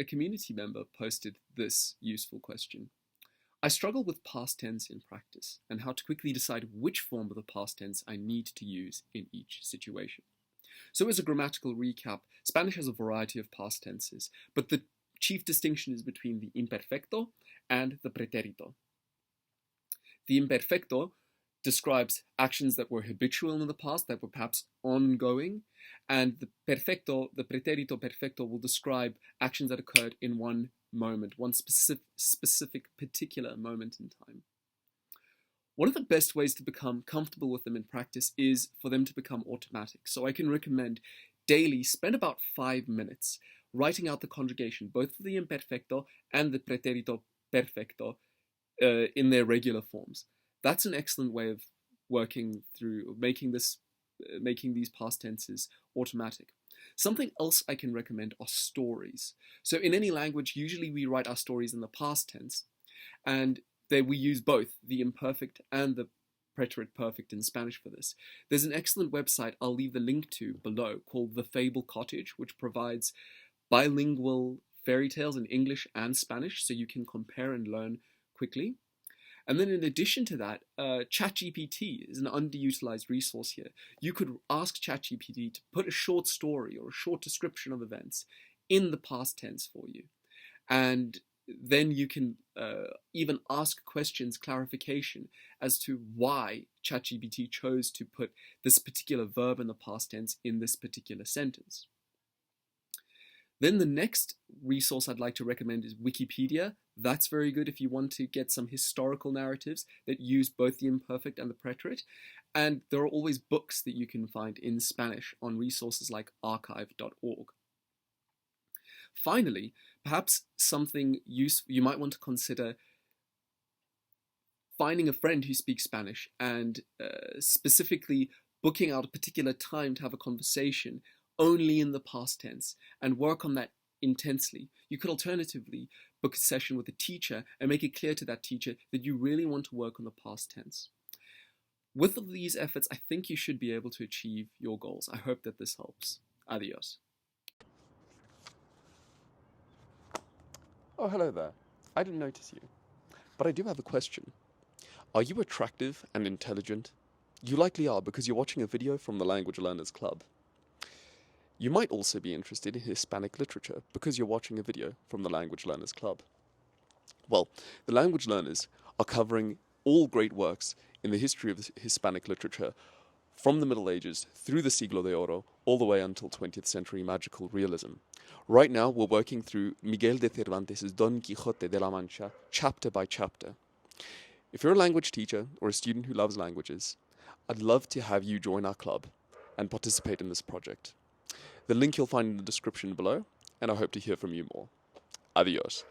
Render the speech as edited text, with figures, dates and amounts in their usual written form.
a community member posted this useful question. I struggle with past tense in practice and how to quickly decide which form of the past tense I need to use in each situation. So as a grammatical recap, Spanish has a variety of past tenses, but the chief distinction is between the imperfecto and the pretérito. The imperfecto describes actions that were habitual in the past, that were perhaps ongoing, and the pretérito perfecto will describe actions that occurred in one moment, one specific particular moment in time. One of the best ways to become comfortable with them in practice is for them to become automatic. So I can recommend daily spend about 5 minutes writing out the conjugation, both for the imperfecto and the pretérito perfecto, in their regular forms. That's an excellent way of working through making these past tenses automatic. Something else I can recommend are stories. So in any language, usually we write our stories in the past tense, and we use both the imperfect and the preterite perfect in Spanish for this. There's an excellent website I'll leave the link to below called The Fable Cottage, which provides bilingual fairy tales in English and Spanish, so you can compare and learn quickly. And then in addition to that, ChatGPT is an underutilized resource here. You could ask ChatGPT to put a short story or a short description of events in the past tense for you. And then you can even ask questions, clarification as to why ChatGPT chose to put this particular verb in the past tense in this particular sentence. Then the next resource I'd like to recommend is Wikipedia. That's very good if you want to get some historical narratives that use both the imperfect and the preterite. And there are always books that you can find in Spanish on resources like archive.org. Finally, perhaps something useful you might want to consider finding a friend who speaks Spanish and specifically booking out a particular time to have a conversation only in the past tense and work on that intensely. You could alternatively book a session with a teacher and make it clear to that teacher that you really want to work on the past tense. With all these efforts, I think you should be able to achieve your goals. I hope that this helps. Adios. Oh, hello there. I didn't notice you. But I do have a question. Are you attractive and intelligent? You likely are because you're watching a video from the Language Learners Club. You might also be interested in Hispanic literature because you're watching a video from the Language Learners Club. Well, the Language Learners are covering all great works in the history of Hispanic literature from the Middle Ages through the Siglo de Oro all the way until 20th century magical realism. Right now, we're working through Miguel de Cervantes' Don Quixote de la Mancha, chapter by chapter. If you're a language teacher or a student who loves languages, I'd love to have you join our club and participate in this project. The link you'll find in the description below, and I hope to hear from you more. Adios.